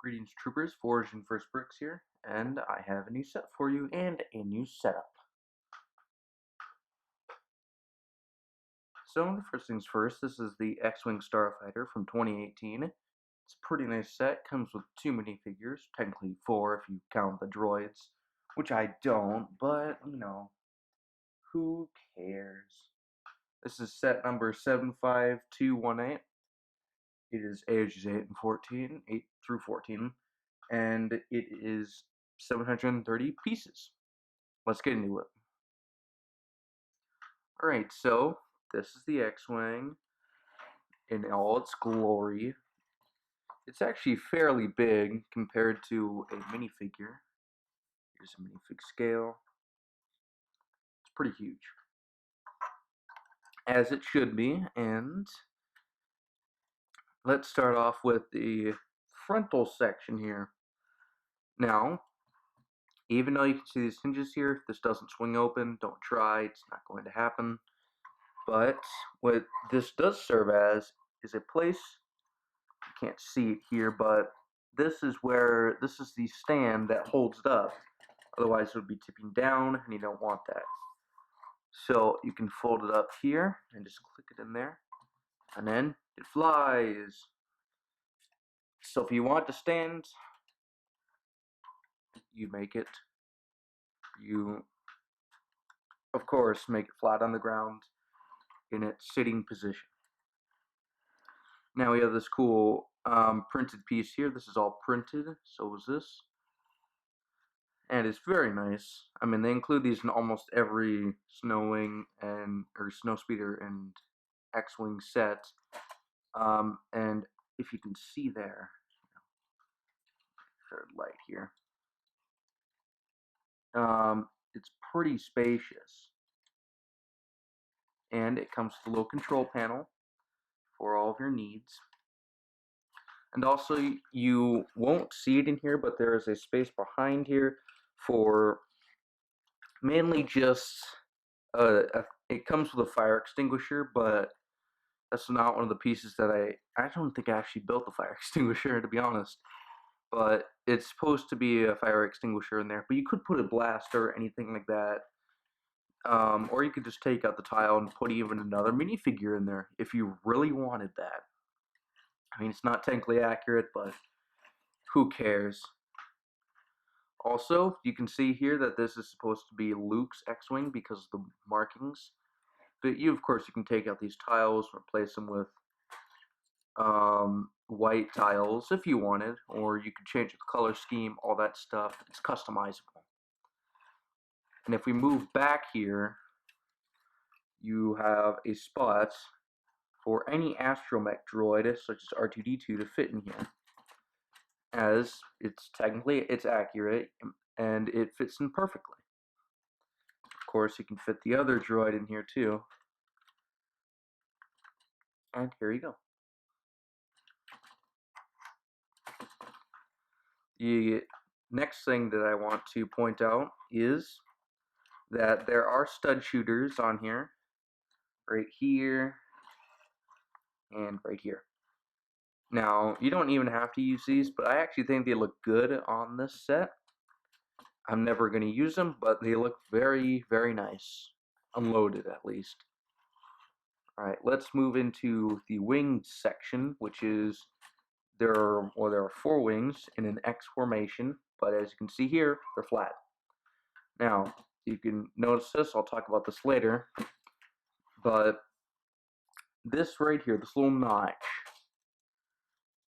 Greetings, troopers. Foraging First Bricks here, and I have a new set for you and a new setup. So, the first things first, this is the X-Wing Starfighter from 2018. It's a pretty nice set, comes with 2 minifigures, technically 4 if you count the droids, which I don't, but, who cares? This is set number 75218. It is ages 8 and 14, 8 through 14, and it is 730 pieces. Let's get into it. Alright, so this is the X-Wing in all its glory. It's actually fairly big compared to a minifigure. Here's a minifig scale. It's pretty huge. As it should be, and let's start off with the frontal section here. Now, even though you can see these hinges here, this doesn't swing open. Don't try, it's not going to happen. But what this does serve as is a place, you can't see it here, but this is the stand that holds it up. Otherwise it would be tipping down, and you don't want that. So you can fold it up here and just click it in there, and then it flies. So if you want to stand, you make it. You, of course, make it flat on the ground in its sitting position. Now we have this cool printed piece here. This is all printed, so is this. And it's very nice. I mean, they include these in almost every Snowwing or Snowspeeder and X-Wing set. And if you can see there, third light here. It's pretty spacious. And it comes with a little control panel for all of your needs. And also, you won't see it in here, but there is a space behind here for mainly just, it comes with a fire extinguisher, but that's not one of the pieces that I don't think I actually built the fire extinguisher, to be honest. But it's supposed to be a fire extinguisher in there, but you could put a blaster or anything like that. Or you could just take out the tile and put even another minifigure in there if you really wanted that. I mean, it's not technically accurate, but who cares? Also, you can see here that this is supposed to be Luke's X-Wing because of the markings. But of course, you can take out these tiles, replace them with white tiles if you wanted, or you could change the color scheme, all that stuff. It's customizable. And if we move back here, you have a spot for any astromech droid, such as R2-D2, to fit in here. As it's accurate, and it fits in perfectly. Of course, you can fit the other droid in here too. And here you go. The next thing that I want to point out is that there are stud shooters on here, right here, and right here. Now, you don't even have to use these, but I actually think they look good on this set. I'm never going to use them, but they look very, very nice. Unloaded, at least. Alright, let's move into the winged section, which is, there are 4 wings in an X formation, but as you can see here, they're flat. Now, you can notice this, I'll talk about this later, but this right here, this little notch,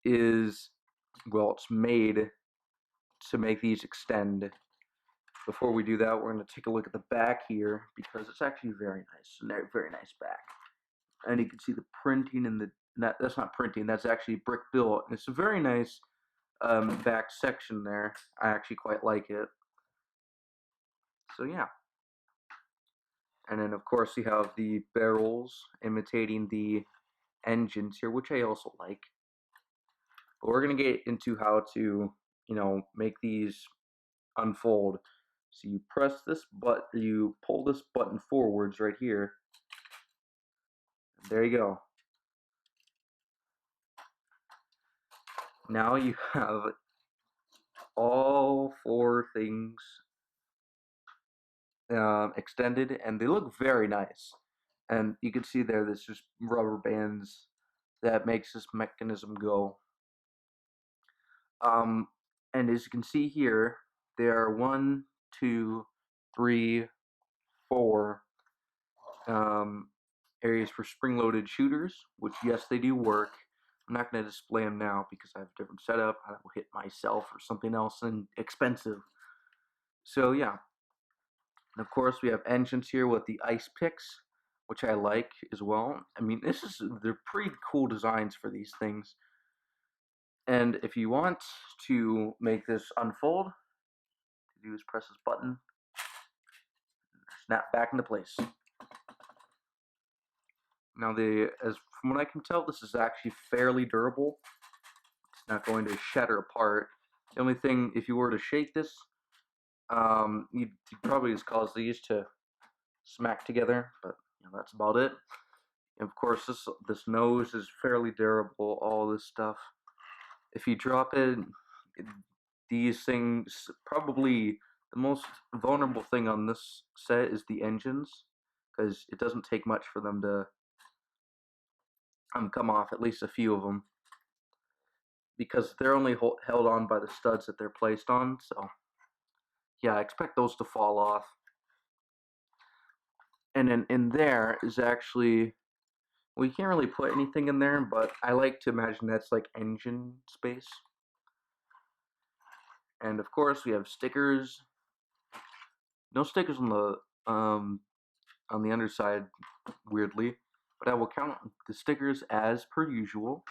is, well, it's made to make these extend. Before we do that, we're going to take a look at the back here, because it's actually very nice, very nice back. And you can see the printing in that's not printing, that's actually brick built. And it's a very nice back section there. I actually quite like it. So yeah. And then of course you have the barrels imitating the engines here, which I also like. But we're going to get into how to, make these unfold. So you press this button, you pull this button forwards right here. There you go. Now you have all four things extended, and they look very nice. And you can see there's just rubber bands that makes this mechanism go. Um, and as you can see here, there are 1, 2, 3, 4 um, areas for spring-loaded shooters, which yes, they do work. I'm not going to display them now because I have a different setup. I will hit myself or something else and expensive. So yeah, and of course we have engines here with the ice picks, which I like as well. I mean, they're pretty cool designs for these things. And if you want to make this unfold, to do is press this button, snap back into place. Now, as from what I can tell, this is actually fairly durable. It's not going to shatter apart. The only thing, if you were to shake this, you'd probably just cause these to smack together, but you know, that's about it. And of course, this nose is fairly durable. All this stuff. If you drop it, these things probably the most vulnerable thing on this set is the engines, because it doesn't take much for them to come off, at least a few of them, because they're only held on by the studs that they're placed on. So yeah, I expect those to fall off. And then in there is actually, well, you can't really put anything in there, but I like to imagine that's like engine space. And of course we have stickers. No stickers on the underside, weirdly, but I will count the stickers as per usual.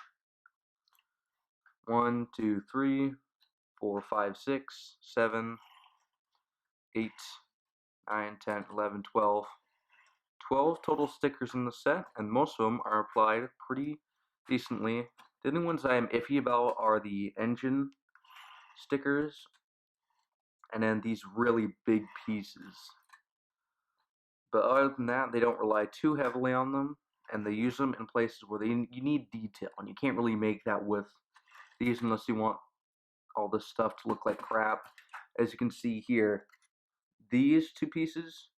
1, 2, 3, 4, 5, 6, 7, 8, 9, 10, 11, 12. 12 total stickers in the set, and most of them are applied pretty decently. The only ones I am iffy about are the engine stickers, and then these really big pieces. But other than that, they don't rely too heavily on them, and they use them in places where you need detail, and you can't really make that with these unless you want all this stuff to look like crap. As you can see here, these two pieces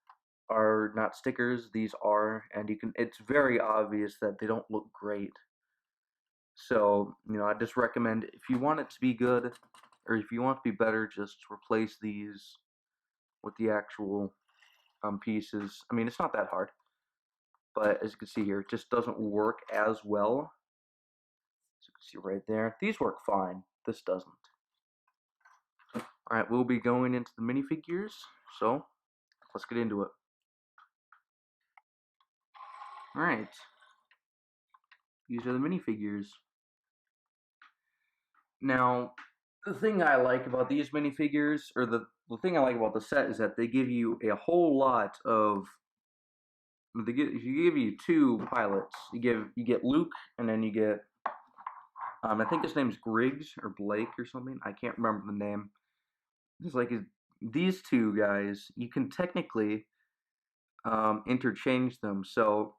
are not stickers, these are, and it's very obvious that they don't look great. So, you know, I just recommend, if you want it to be good, or if you want to be better, just replace these with the actual pieces. I mean, it's not that hard, but as you can see here, it just doesn't work as well. As you can see right there, these work fine, this doesn't. Alright, we'll be going into the minifigures, so let's get into it. Alright, these are the minifigures. Now, the thing I like about these minifigures, or the thing I like about the set, is that they give you a whole lot of. They give you two pilots. You get Luke, and then you get. I think his name's Griggs or Blake or something. I can't remember the name. It's like these two guys. You can technically interchange them. So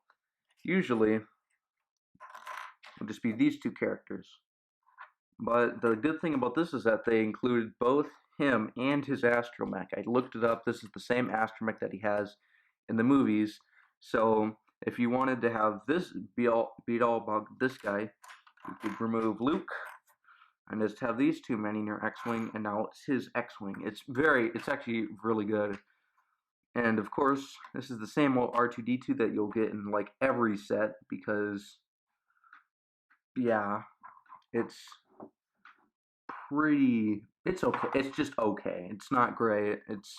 usually, it'll just be these two characters. But the good thing about this is that they included both him and his astromech. I looked it up. This is the same astromech that he has in the movies. So if you wanted to have this be all about this guy, you could remove Luke and just have these two men in your X-wing, and now it's his X-wing. It's actually really good. And of course, this is the same old R2-D2 that you'll get in like every set, because yeah, it's it's okay. It's just okay. It's not great. It's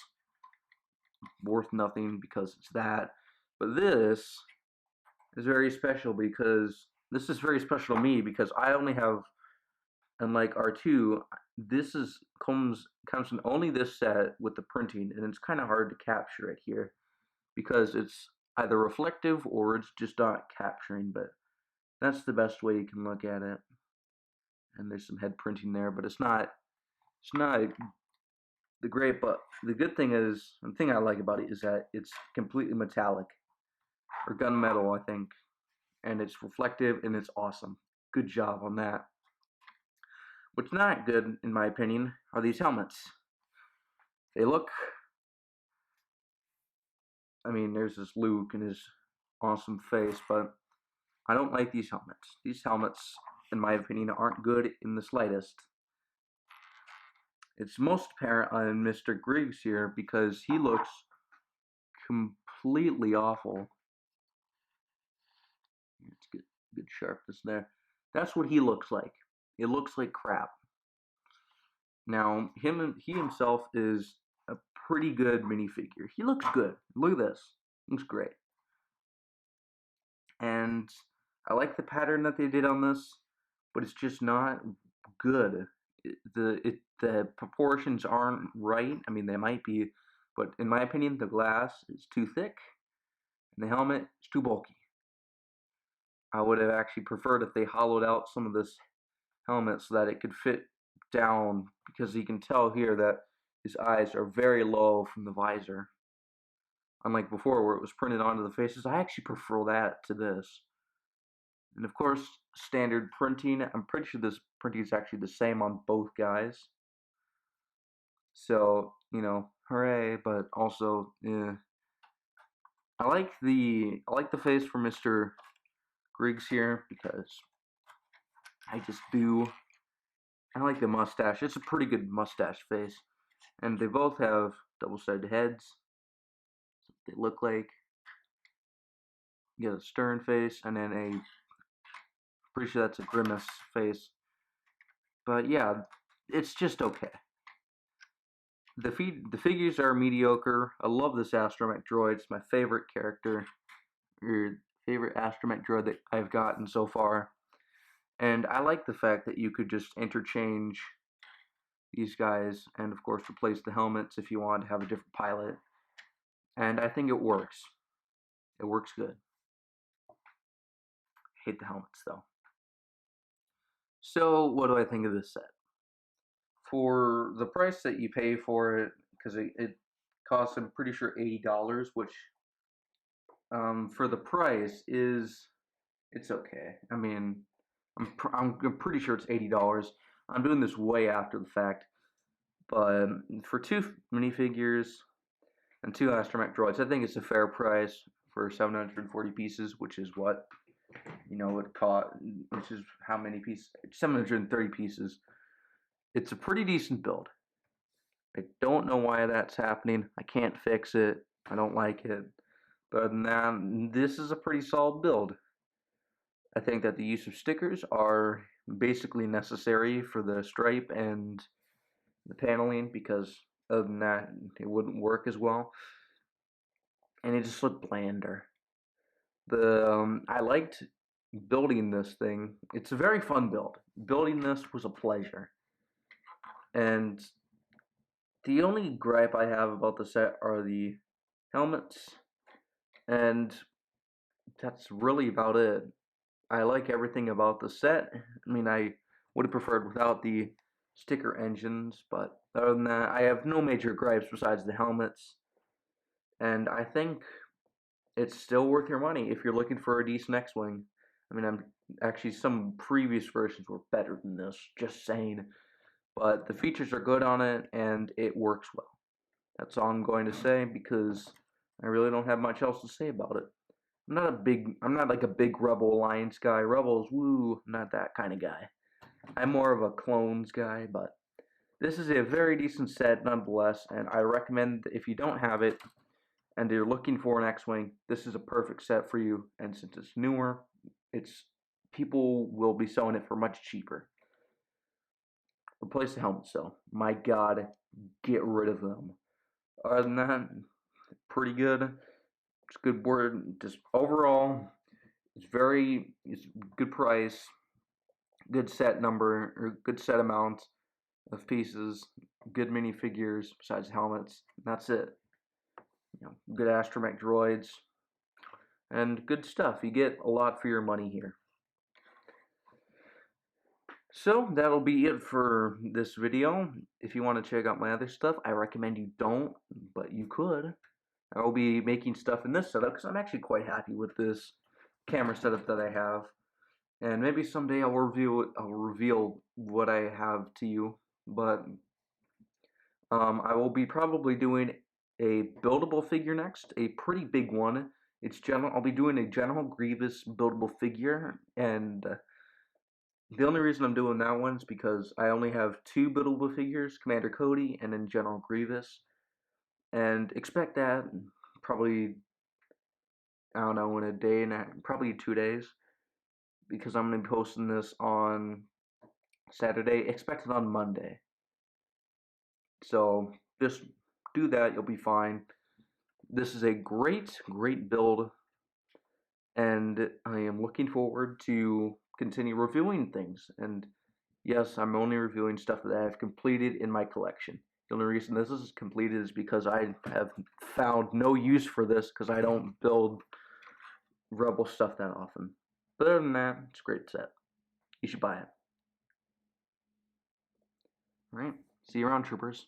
worth nothing because it's that. But this is very special because this is very special to me because I only have, unlike R2, this comes in only this set with the printing, and it's kind of hard to capture it here because it's either reflective or it's just not capturing. But that's the best way you can look at it. And there's some head printing there, but it's not the great. But the good thing is, the thing I like about it is that it's completely metallic or gunmetal, I think, and it's reflective and it's awesome. Good job on that. What's not good, in my opinion, are these helmets. They look... I mean, there's this Luke and his awesome face, but I don't like these helmets. These helmets, in my opinion, aren't good in the slightest. It's most apparent on Mr. Griggs here because he looks completely awful. It's good sharpness there. That's what he looks like. It looks like crap. Now, he himself is a pretty good minifigure. He looks good. Look at this. Looks great. And I like the pattern that they did on this, but it's just not good. The proportions aren't right. I mean, they might be, but in my opinion, the glass is too thick, and the helmet is too bulky. I would have actually preferred if they hollowed out some of this helmet so that it could fit down, because you can tell here that his eyes are very low from the visor. Unlike before where it was printed onto the faces, I actually prefer that to this. And of course, standard printing. I'm pretty sure this printing is actually the same on both guys. So, you know, hooray, but also, yeah. I like the face for Mr. Griggs here because I just do. I like the mustache. It's a pretty good mustache face. And they both have double-sided heads. That's what they look like. You get a stern face and then a... pretty sure that's a grimace face. But yeah, it's just okay. The figures are mediocre. I love this astromech droid. It's my favorite character, or favorite astromech droid that I've gotten so far. And I like the fact that you could just interchange these guys and of course replace the helmets if you want to have a different pilot. And I think it works. It works good. Hate the helmets though. So what do I think of this set? For the price that you pay for it, because it costs, I'm pretty sure, $80, which for the price it's okay. I mean, I'm pretty sure it's $80. I'm doing this way after the fact, but for two minifigures and two astromech droids, I think it's a fair price for 740 pieces, which is what, you know, it cost, which is how many pieces? 730 pieces. It's a pretty decent build. I don't know why that's happening. I can't fix it. I don't like it. But other than that, this is a pretty solid build. I think that the use of stickers are basically necessary for the stripe and the paneling, because other than that, it wouldn't work as well. And it just looked blander. I liked building this thing. It's a very fun build. Building this was a pleasure. And the only gripe I have about the set are the helmets, and that's really about it. I like everything about the set. I mean, I would have preferred without the sticker engines, but other than that, I have no major gripes besides the helmets. And I think it's still worth your money if you're looking for a decent X-Wing. I mean, actually, some previous versions were better than this, just saying. But the features are good on it, and it works well. That's all I'm going to say, because I really don't have much else to say about it. I'm not like a big Rebel Alliance guy. Rebels, woo, not that kind of guy. I'm more of a clones guy, but this is a very decent set nonetheless, and I recommend that if you don't have it and you're looking for an X-Wing, this is a perfect set for you. And since it's newer, people will be selling it for much cheaper. Replace the helmets though. My God, get rid of them. Other than that, pretty good. It's good board. Just overall, it's good price, good set number, or good set amount of pieces, good minifigures besides helmets. That's it. You know, good astromech droids, and good stuff. You get a lot for your money here. So that'll be it for this video. If you want to check out my other stuff, I recommend you don't, but you could. I'll be making stuff in this setup because I'm actually quite happy with this camera setup that I have. and maybe someday I'll reveal what I have to you. But I will be probably doing a buildable figure next, a pretty big one. I'll be doing a General Grievous buildable figure, and the only reason I'm doing that one is because I only have two buildable figures, Commander Cody and then General Grievous, and expect that probably, I don't know, in a day and probably 2 days, because I'm gonna be posting this on Saturday. Expect it on Monday. So just do that, you'll be fine. This is a great build, and I am looking forward to continue reviewing things. And yes, I'm only reviewing stuff that I have completed in my collection. The only reason this is completed is because I have found no use for this because I don't build Rebel stuff that often. But other than that, it's a great set. You should buy it. All right. See you around, troopers.